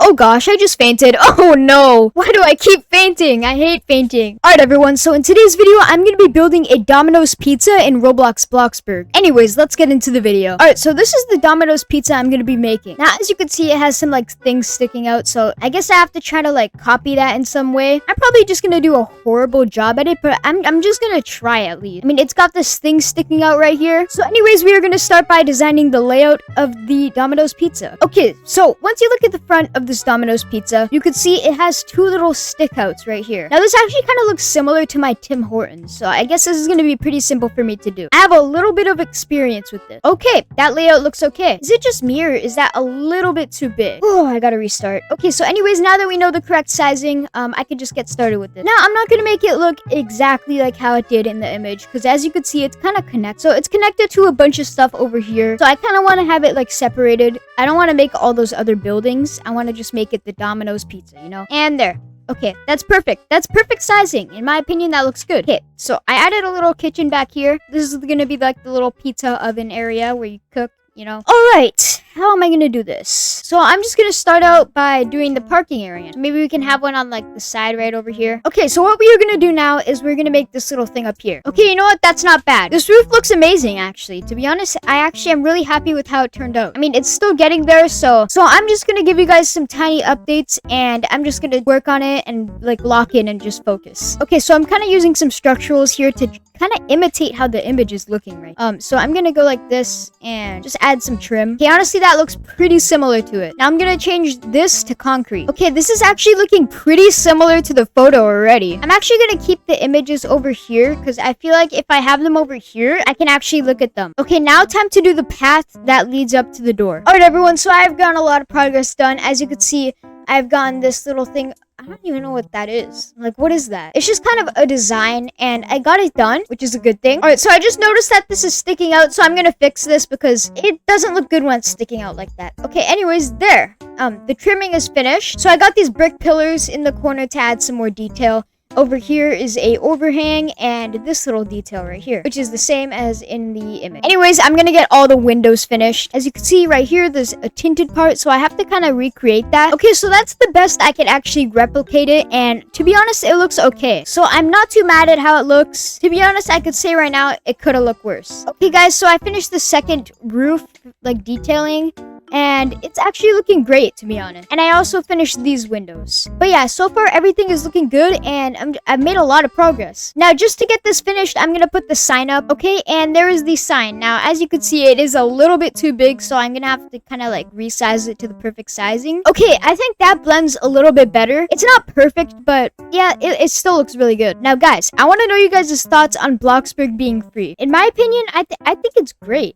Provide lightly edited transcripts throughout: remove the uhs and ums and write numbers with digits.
Oh gosh, I just fainted. Oh no. Why do I keep fainting? I hate fainting. Alright everyone, so in today's video, I'm gonna be building a Domino's pizza in Roblox Bloxburg. Anyways, let's get into the video. Alright, so this is the Domino's pizza I'm gonna be making. Now, as you can see, it has some like things sticking out, so I guess I have to try to like copy that in some way. I'm probably just gonna do a horrible job at it, but I'm just gonna try at least. I mean, it's got this thing sticking out right here. So anyways, we are gonna start by designing the layout of the Domino's pizza. Okay, so once you look at the front of this Domino's pizza, you can see it has two little stick outs right here. Now, this actually kind of looks similar to my Tim Hortons, so I guess this is gonna be pretty simple for me to do. I have a little bit of experience with this. Okay, that layout looks okay. Is it just me or is that a little bit too big? Oh, I gotta restart. Okay, so anyways, now that we know the correct sizing, I can just get started with it. Now, I'm not gonna make it look exactly like how it did in the image, because as you can see, it's kind of connected. So it's connected to a bunch of stuff over here. So I kind of want to have it like separated. I don't want to make all those other buildings. I want to just make it the Domino's pizza, you know? And there. Okay, that's perfect. That's perfect sizing. In my opinion, that looks good. Okay, so I added a little kitchen back here. This is gonna be like the little pizza oven area where you cook, you know? All right, how am I gonna do this? So I'm just gonna start out by doing the parking area. Maybe we can have one on like the side right over here. Okay, so what we are gonna do now is we're gonna make this little thing up here. Okay, you know what? That's not bad. This roof looks amazing, actually. To be honest, I actually am really happy with how it turned out. I mean, it's still getting there, so I'm just gonna give you guys some tiny updates, and I'm just gonna work on it and like lock in and just focus. Okay, so I'm kind of using some structurals here to kind of imitate how the image is looking, right? So I'm gonna go like this and just add some trim. Okay, honestly, that looks pretty similar to it. Now I'm gonna change this to concrete. Okay, this is actually looking pretty similar to the photo already. I'm actually gonna keep the images over here because I feel like if I have them over here, I can actually look at them. Okay, now time to do the path that leads up to the door. All right, everyone, so I've gotten a lot of progress done. As you can see, I've gotten this little thing. I don't even know what that is. Like, what is that? It's just kind of a design, and I got it done, which is a good thing. All right, so I just noticed that this is sticking out, so I'm gonna fix this because it doesn't look good when it's sticking out like that. Okay, anyways, there. The trimming is finished. So I got these brick pillars in the corner to add some more detail. Over here is a overhang and this little detail right here, which is the same as in the image. Anyways, I'm gonna get all the windows finished. As you can see right here, there's a tinted part, so I have to kind of recreate that. Okay, so that's the best I can actually replicate it, and to be honest, it looks okay. So I'm not too mad at how it looks. To be honest, I could say right now it could have looked worse. Okay, guys, so I finished the second roof, like detailing, and it's actually looking great, to be honest. And I also finished these windows. But yeah, so far everything is looking good, and I've made a lot of progress. Now, just to get this finished, I'm gonna put the sign up. Okay, and there is the sign. Now, as you can see, it is a little bit too big, so I'm gonna have to kind of like resize it to the perfect sizing. Okay, I think that blends a little bit better. It's not perfect, but yeah, it still looks really good. Now, guys, I want to know you guys' thoughts on Bloxburg being free. In my opinion, I think it's great.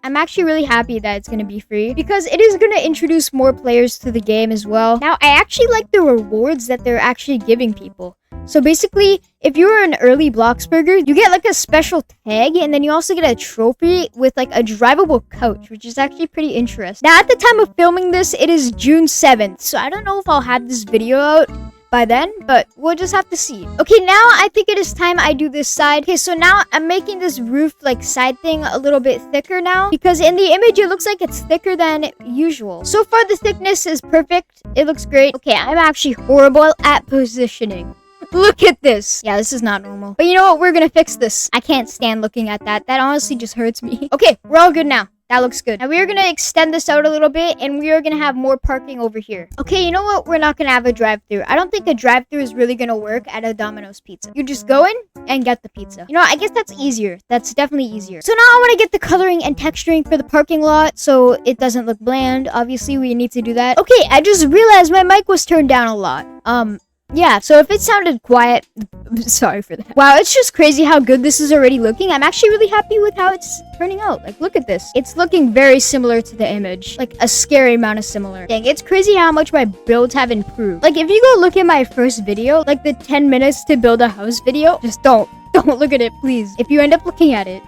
I'm actually really happy that it's going to be free because it is going to introduce more players to the game as well. Now, I actually like the rewards that they're actually giving people. So basically, if you're an early Bloxburger, you get like a special tag, and then you also get a trophy with like a drivable couch, which is actually pretty interesting. Now, at the time of filming this, it is June 7th, so I don't know if I'll have this video out by then, but we'll just have to see. Okay, now I think it is time I do this side. Okay, so now I'm making this roof like side thing a little bit thicker now, because in the image it looks like it's thicker than usual. So far the thickness is perfect. It looks great. Okay, I'm actually horrible at positioning. Look at this. Yeah, this is not normal. But you know what? We're gonna fix this. I can't stand looking at that. That honestly just hurts me. Okay, we're all good now. That looks good. Now we are going to extend this out a little bit, and we are going to have more parking over here. Okay, you know what? We're not going to have a drive-thru. I don't think a drive-thru is really going to work at a Domino's pizza. You just go in and get the pizza. You know, I guess that's easier. That's definitely easier. So now I want to get the coloring and texturing for the parking lot so it doesn't look bland. Obviously, we need to do that. Okay, I just realized my mic was turned down a lot. Yeah, so if it sounded quiet, sorry for that. Wow, it's just crazy how good this is already looking. I'm actually really happy with how it's turning out. Like, look at this. It's looking very similar to the image. Like, a scary amount of similar. Dang, it's crazy how much my builds have improved. Like, if you go look at my first video, like the 10 minutes to build a house video, just don't look at it, please. If you end up looking at it,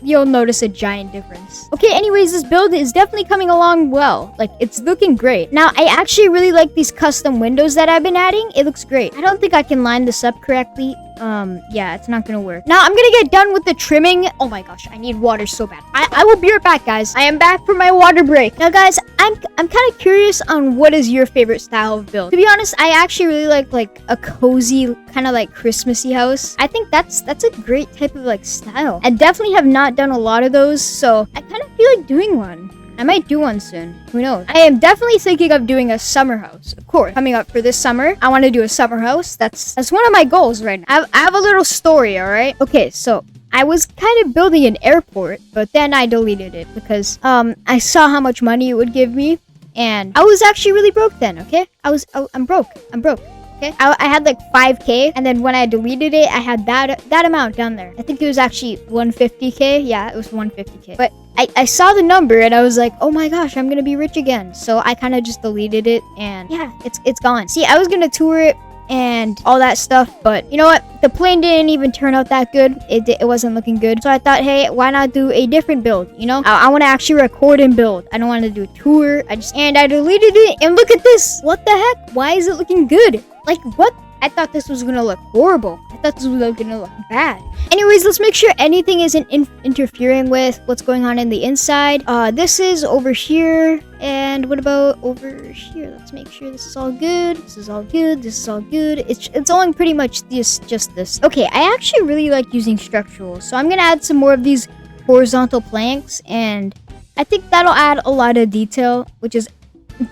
you'll notice a giant difference. Okay, anyways, this build is definitely coming along well. Like, it's looking great. Now, I actually really like these custom windows that I've been adding. It looks great. I don't think I can line this up correctly. Yeah, it's not gonna work. Now I'm gonna get done with the trimming. Oh my gosh, I need water so bad. I will be right back, guys. I am back for my water break. Now, guys, I'm kind of curious on what is your favorite style of build. To be honest, I actually really like a cozy, kind of like Christmassy house. I think that's a great type of like style. I definitely have not done a lot of those, so I kind of feel like doing one. I might do one soon. Who knows? I am definitely thinking of doing a summer house. Of course, coming up for this summer, I want to do a summer house. That's one of my goals right now. I have a little story, all right? Okay, so I was kind of building an airport, but then I deleted it because I saw how much money it would give me, and I was actually really broke then. Okay, I'm broke. Okay, I had like 5K, and then when I deleted it, I had that amount down there. I think it was actually 150K. Yeah, it was 150K. But I saw the number and I was like, oh my gosh, I'm gonna be rich again. So I kind of just deleted it, and yeah, it's gone. See, I was gonna tour it and all that stuff, but you know what? The plane didn't even turn out that good. It wasn't looking good. So I thought, hey, why not do a different build? You know, I want to actually record and build. I don't want to do a tour. I deleted it, and look at this. What the heck? Why is it looking good? Like, what? I thought this was gonna look horrible. I thought this was gonna look bad. Anyways, let's make sure anything isn't interfering with what's going on in the inside. This is over here. And what about over here? Let's make sure this is all good. This is all good. This is all good. It's all in pretty much just this. Okay, I actually really like using structural. So I'm gonna add some more of these horizontal planks, and I think that'll add a lot of detail,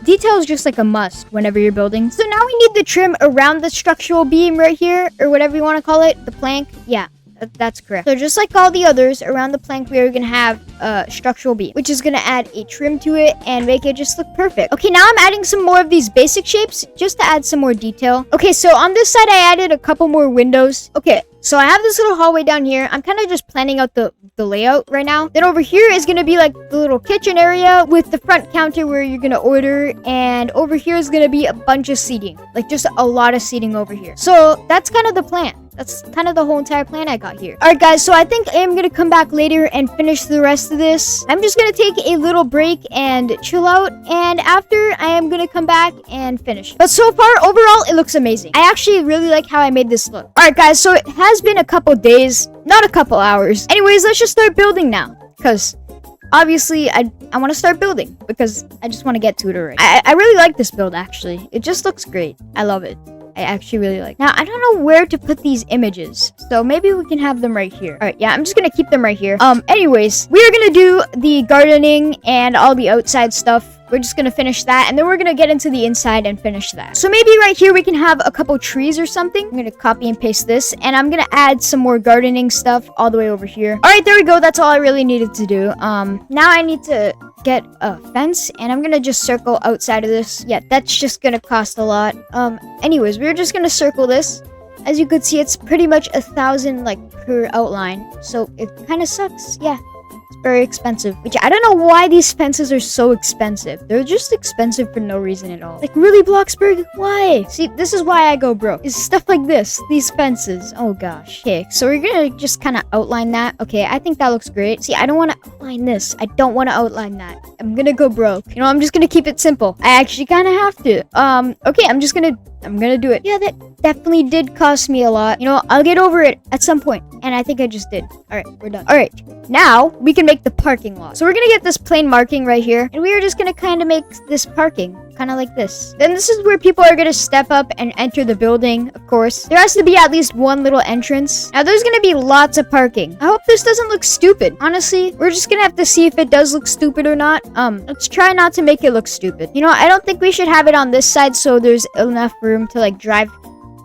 detail is just like a must whenever you're building. So now we need the trim around the structural beam right here, or whatever you want to call it, the plank. Yeah, that's correct. So just like all the others, around the plank we are going to have a structural beam, which is going to add a trim to it and make it just look perfect. Okay, now I'm adding some more of these basic shapes just to add some more detail. Okay, so on this side I added a couple more windows. Okay, so I have this little hallway down here. I'm kind of just planning out the layout right now. Then over here is going to be like the little kitchen area with the front counter where you're going to order. And over here is going to be a bunch of seating. Like just a lot of seating over here. So that's kind of the plan. That's kind of the whole entire plan I got here. Alright guys, so I think I am going to come back later and finish the rest of this. I'm just going to take a little break and chill out. And after, I am going to come back and finish. But so far, overall, it looks amazing. I actually really like how I made this look. Alright guys, so it has been a couple days, not a couple hours. Anyways, let's just start building now. Because obviously, I want to start building. Because I just want to get to it already. I really like this build, actually. It just looks great. I love it. I actually really like. Now, I don't know where to put these images, so maybe we can have them right here. All right, yeah, I'm just gonna keep them right here. Anyways, we are gonna do the gardening and all the outside stuff. We're just gonna finish that, and then we're gonna get into the inside and finish that. So maybe right here we can have a couple trees or something. I'm gonna copy and paste this, and I'm gonna add some more gardening stuff all the way over here. All right, there we go. That's all I really needed to do. Now I need to get a fence, and I'm gonna just circle outside of this. Yeah, that's just gonna cost a lot. Anyways, we're just gonna circle this. As you could see, it's pretty much 1,000 like per outline, so it kind of sucks. Yeah. Very expensive, which I don't know why these fences are so expensive. They're just expensive for no reason at all. Like, really, Bloxburg? Why? See, this is why I go broke. It's stuff like this, these fences. Oh gosh. Okay, so we're gonna just kind of outline that. Okay, I think that looks great. See, I don't want to outline this. I don't want to outline that. I'm gonna go broke. You know, I'm just gonna keep it simple. I actually kind of have to. Okay, I'm gonna do it. Yeah, that definitely did cost me a lot. You know, I'll get over it at some point. And I think I just did. All right, we're done. All right, now we can make the parking lot. So we're gonna get this plain marking right here. And we are just gonna kind of make this parking kind of like this. Then this is where people are gonna step up and enter the building, of course. There has to be at least one little entrance. Now there's gonna be lots of parking. I hope this doesn't look stupid. Honestly, we're just gonna have to see if it does look stupid or not. Let's try not to make it look stupid. You know, I don't think we should have it on this side so there's enough room to like drive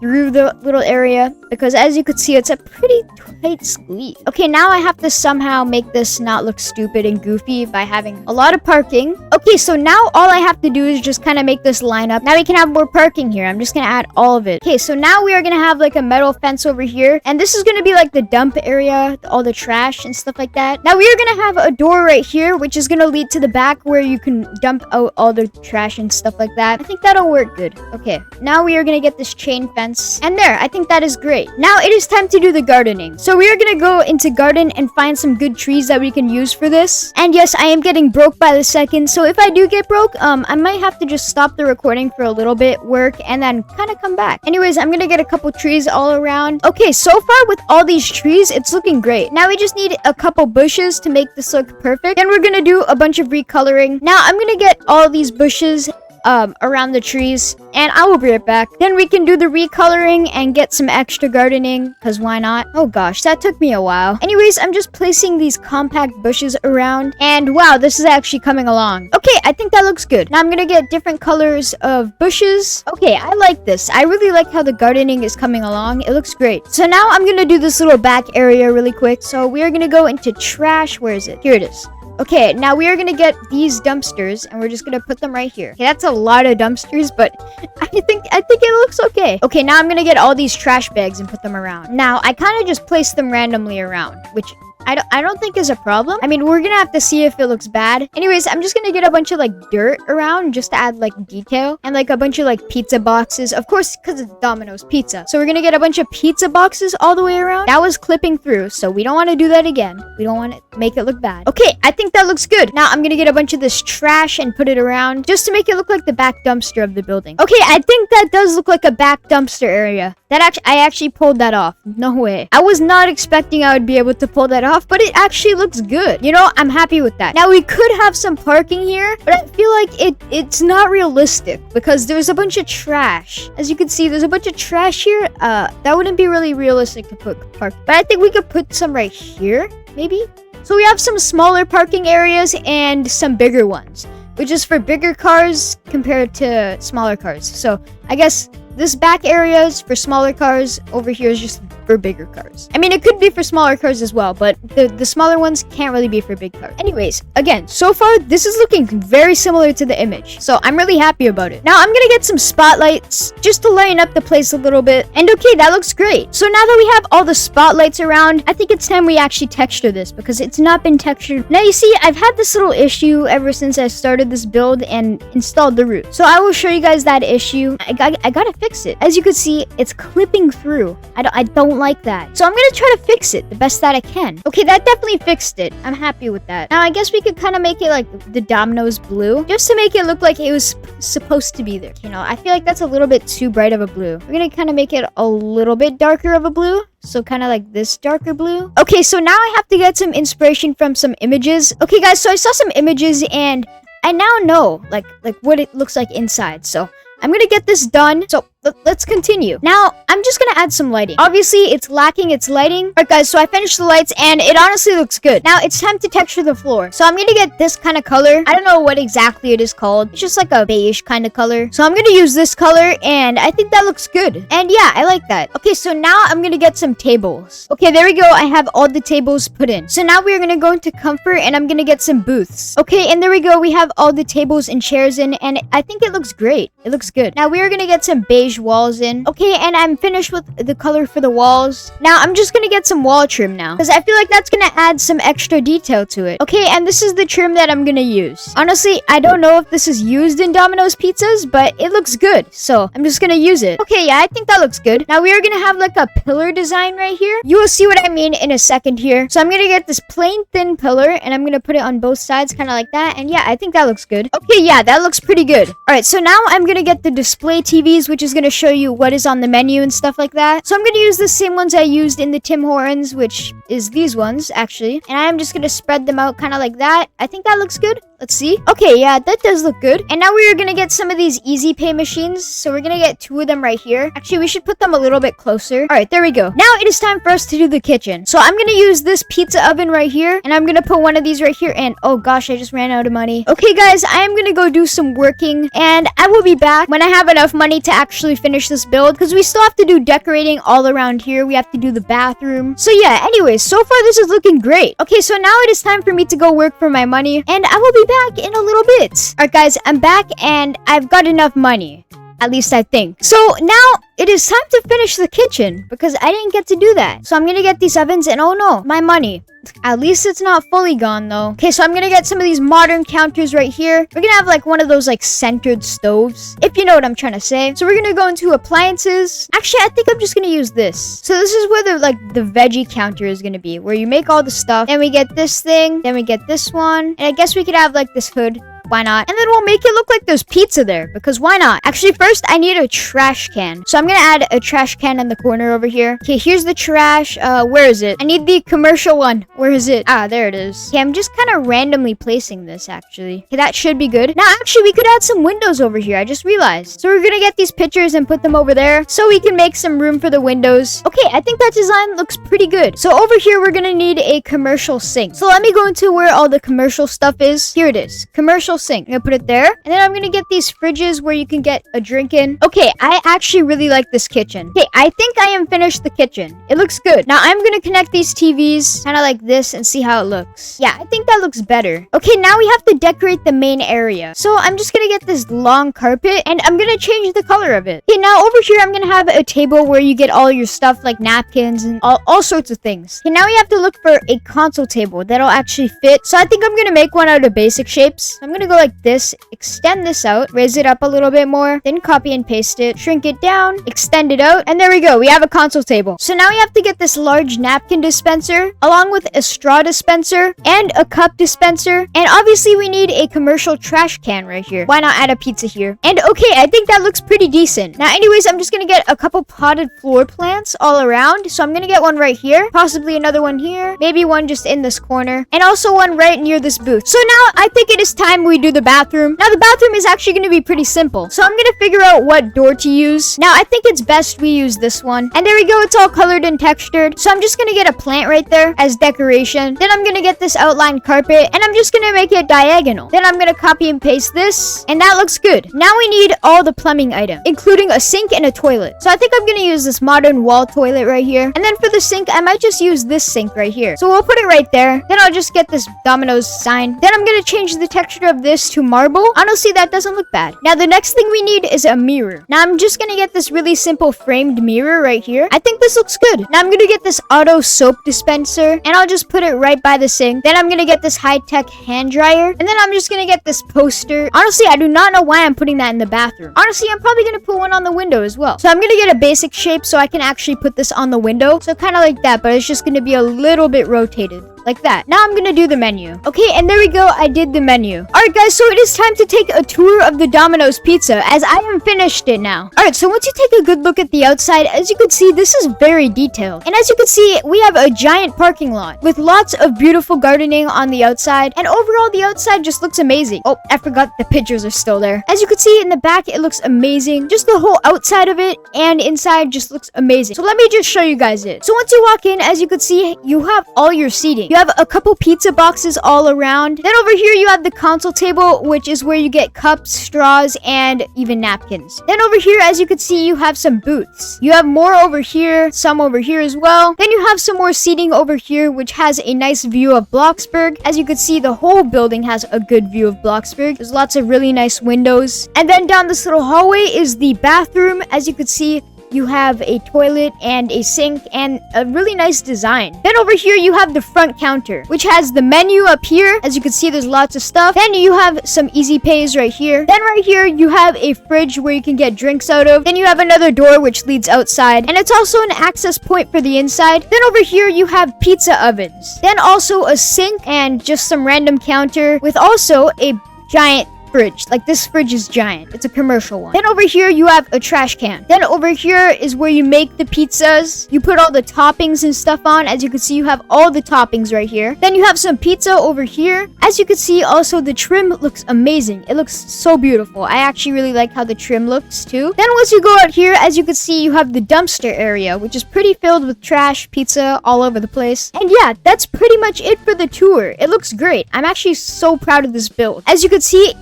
through the little area, because as you could see, it's a pretty tight squeeze. Okay, now I have to somehow make this not look stupid and goofy by having a lot of parking. Okay, so now all I have to do is just kind of make this line up. Now we can have more parking here. I'm just gonna add all of it. Okay, so now we are gonna have like a metal fence over here, and this is gonna be like the dump area, all the trash and stuff like that. Now we are gonna have a door right here, which is gonna lead to the back where you can dump out all the trash and stuff like that. I think that'll work good. Okay, now we are gonna get this chain fence. And there, I think that is great. great. Now it is time to do the gardening. So we are gonna go into garden and find some good trees that we can use for this. And yes, I am getting broke by the second. So if I do get broke, I might have to just stop the recording for a little bit, work, and then kind of come back. Anyways, I'm gonna get a couple trees all around. Okay, so far with all these trees, it's looking great. Now we just need a couple bushes to make this look perfect. Then we're gonna do a bunch of recoloring. Now I'm gonna get all these bushes around the trees, and I will be right back. Then we can do the recoloring and get some extra gardening, because why not? Oh gosh, that took me a while. Anyways, I'm just placing these compact bushes around, and wow, this is actually coming along. Okay, I think that looks good. Now I'm gonna get different colors of bushes. Okay, I like this. I really like how the gardening is coming along. It looks great. So now I'm gonna do this little back area really quick. So we are gonna go into trash. Where is it? Here it is. Okay, now we are gonna get these dumpsters, and we're just gonna put them right here. Okay, that's a lot of dumpsters, but I think it looks okay. Okay, now I'm gonna get all these trash bags and put them around. Now I kind of just placed them randomly around, which I don't think is a problem. I mean, we're gonna have to see if it looks bad. Anyways, I'm just gonna get a bunch of like dirt around just to add like detail, and like a bunch of like pizza boxes, of course, because it's Domino's pizza. So we're gonna get a bunch of pizza boxes all the way around. That was clipping through, so we don't want to do that again. We don't want to make it look bad. Okay, I think that looks good. Now I'm gonna get a bunch of this trash and put it around just to make it look like the back dumpster of the building. Okay, I think that does look like a back dumpster area. I actually pulled that off. No way. I was not expecting I would be able to pull that off, but it actually looks good. You know, I'm happy with that. Now we could have some parking here, but I feel like it's not realistic because there's a bunch of trash. As you can see, there's a bunch of trash here. That wouldn't be really realistic to put park. But I think we could put some right here, maybe. So we have some smaller parking areas and some bigger ones, which is for bigger cars compared to smaller cars. So I guess this back area is for smaller cars. Over here is just for bigger cars. I mean, it could be for smaller cars as well, but the smaller ones can't really be for big cars. Anyways, again, so far, this is looking very similar to the image. So I'm really happy about it. Now I'm gonna get some spotlights just to lighten up the place a little bit. And okay, that looks great. So now that we have all the spotlights around, I think it's time we actually texture this because it's not been textured. Now you see, I've had this little issue ever since I started this build and installed the root. So I will show you guys that issue. I gotta fix it. As you can see, it's clipping through. I don't like that. So I'm gonna try to fix it the best that I can. Okay, that definitely fixed it. I'm happy with that. Now I guess we could kind of make it like the Domino's blue, just to make it look like it was supposed to be there. You know, I feel like that's a little bit too bright of a blue. We're gonna kind of make it a little bit darker of a blue. So kind of like this darker blue. Okay, so now I have to get some inspiration from some images. Okay guys, so I saw some images and I now know like what it looks like inside. So I'm gonna get this done. So let's continue. Now, I'm just gonna add some lighting. Obviously, it's lacking its lighting. Alright guys, so I finished the lights and it honestly looks good. Now, it's time to texture the floor. So I'm gonna get this kind of color. I don't know what exactly it is called. It's just like a beige kind of color. So I'm gonna use this color and I think that looks good. And yeah, I like that. Okay, so now I'm gonna get some tables. Okay, there we go. I have all the tables put in. So now we're gonna go into comfort and I'm gonna get some booths. Okay, and there we go. We have all the tables and chairs in and I think it looks great. It looks good. Now we are gonna get some beige walls in. Okay, and I'm finished with the color for the walls. Now I'm just gonna get some wall trim now because I feel like that's gonna add some extra detail to it. Okay, and this is the trim that I'm gonna use. Honestly, I don't know if this is used in Domino's pizzas, but it looks good, so I'm just gonna use it. Okay, yeah, I think that looks good. Now we are gonna have like a pillar design right here. You will see what I mean in a second here. So I'm gonna get this plain thin pillar and I'm gonna put it on both sides, kind of like that. And yeah, I think that looks good. Okay, yeah, that looks pretty good. All right, so now I'm gonna get the display TVs, which is gonna show you what is on the menu and stuff like that. So I'm gonna use the same ones I used in the Tim Hortons, which is these ones actually, and I'm just gonna spread them out kind of like that. I think that looks good. Let's see. Okay, yeah, that does look good. And now we are gonna get some of these easy pay machines. So we're gonna get 2 of them right here. Actually, we should put them a little bit closer. All right, there we go. Now it is time for us to do the kitchen. So I'm gonna use this pizza oven right here, and I'm gonna put one of these right here. And oh gosh, I just ran out of money. Okay, guys, I am gonna go do some working, and I will be back when I have enough money to actually finish this build, because we still have to do decorating all around here. We have to do the bathroom. So yeah, anyways, so far this is looking great. Okay, so now it is time for me to go work for my money, and I will be back in a little bit. Alright guys, I'm back and I've got enough money. At least I think. So now it is time to finish the kitchen because I didn't get to do that. So I'm gonna get these ovens and oh no, my money. At least it's not fully gone though. Okay, so I'm gonna get some of these modern counters right here. We're gonna have like one of those like centered stoves, if you know what I'm trying to say. So we're gonna go into appliances. Actually, I think I'm just gonna use this. So this is where the veggie counter is gonna be, where you make all the stuff. Then we get this thing, then we get this one. And I guess we could have like this hood. Why not? And then we'll make it look like there's pizza there, because why not? Actually, first I need a trash can. So I'm gonna add a trash can in the corner over here. Okay, here's the trash. Where is it? I need the commercial one. Where is it? Ah, there it is. Okay, I'm just kind of randomly placing this, actually. Okay, that should be good. Now, actually, we could add some windows over here. I just realized. So we're gonna get these pictures and put them over there so we can make some room for the windows. Okay, I think that design looks pretty good. So over here, we're gonna need a commercial sink. So let me go into where all the commercial stuff is. Here it is. Commercial sink. I'm gonna put it there. And then I'm gonna get these fridges where you can get a drink in. Okay, I actually really like this kitchen. Okay, I think I am finished the kitchen. It looks good. Now I'm gonna connect these TVs kind of like this and see how it looks. Yeah, I think that looks better. Okay, now we have to decorate the main area. So I'm just gonna get this long carpet and I'm gonna change the color of it. Okay, now over here I'm gonna have a table where you get all your stuff like napkins and all sorts of things. Okay, now we have to look for a console table that'll actually fit. So I think I'm gonna make one out of basic shapes. I'm gonna go like this, extend this out, raise it up a little bit more, then copy and paste it, shrink it down, extend it out, and there we go. We have a console table. So now we have to get this large napkin dispenser along with a straw dispenser and a cup dispenser. And obviously we need a commercial trash can right here. Why not add a pizza here? And okay, I think that looks pretty decent. Now anyways, I'm just gonna get a couple potted floor plants all around. So I'm gonna get one right here, possibly another one here, maybe one just in this corner, and also one right near this booth. So now I think it is time we do the bathroom. Now the bathroom is actually going to be pretty simple. So I'm going to figure out what door to use. Now I think it's best we use this one. And there we go. It's all colored and textured. So I'm just going to get a plant right there as decoration. Then I'm going to get this outline carpet and I'm just going to make it diagonal. Then I'm going to copy and paste this and that looks good. Now we need all the plumbing items, including a sink and a toilet. So I think I'm going to use this modern wall toilet right here. And then for the sink, I might just use this sink right here. So we'll put it right there. Then I'll just get this Dominos sign. Then I'm going to change the texture of this to marble. Honestly, that doesn't look bad. Now the next thing we need is a mirror. Now I'm just gonna get this really simple framed mirror right here. I think this looks good. Now I'm gonna get this auto soap dispenser and I'll just put it right by the sink. Then I'm gonna get this high-tech hand dryer and then I'm just gonna get this poster. Honestly, I do not know why I'm putting that in the bathroom. Honestly, I'm probably gonna put one on the window as well. So I'm gonna get a basic shape so I can actually put this on the window. So kind of like that, but it's just gonna be a little bit rotated. Like that. Now I'm gonna do the menu. Okay, and there we go. I did the menu. Alright guys, so it is time to take a tour of the Domino's pizza as I am finished it now. Alright, so once you take a good look at the outside, as you can see, this is very detailed. And as you can see, we have a giant parking lot with lots of beautiful gardening on the outside. And overall, the outside just looks amazing. Oh, I forgot the pictures are still there. As you can see in the back, it looks amazing. Just the whole outside of it and inside just looks amazing. So let me just show you guys it. So once you walk in, as you can see, you have all your seating. You have a couple pizza boxes all around. Then over here you have the console table, which is where you get cups, straws, and even napkins. Then over here, as you can see, you have some booths. You have more over here, some over here as well. Then you have some more seating over here, which has a nice view of Bloxburg. As you can see, the whole building has a good view of Bloxburg. There's lots of really nice windows. And then down this little hallway is the bathroom. As you can see, you have a toilet and a sink and a really nice design. Then over here you have the front counter, which has the menu up here. As you can see, there's lots of stuff. Then you have some easy pays right here. Then right here you have a fridge where you can get drinks out of. Then you have another door which leads outside, and it's also an access point for the inside. Then over here you have pizza ovens. Then also a sink and just some random counter with also a giant fridge. Like, this fridge is giant. It's a commercial one. Then over here you have a trash can. Then over here is where you make the pizzas. You put all the toppings and stuff on. As you can see, you have all the toppings right here. Then you have some pizza over here. As you can see, also the trim looks amazing. It looks so beautiful. I actually really like how the trim looks too. Then once you go out here, as you can see, you have the dumpster area, which is pretty filled with trash, pizza all over the place. And yeah, that's pretty much it for the tour. It looks great. I'm actually so proud of this build. As you can see,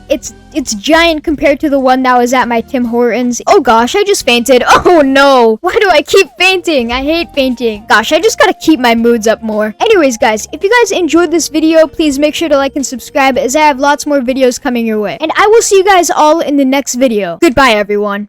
it's giant compared to the one that was at my Tim Hortons. Oh gosh, I just fainted. Oh no. Why do I keep fainting? I hate fainting. Gosh, I just gotta keep my moods up more. Anyways, guys, if you guys enjoyed this video, please make sure to like and subscribe as I have lots more videos coming your way. And I will see you guys all in the next video. Goodbye, everyone.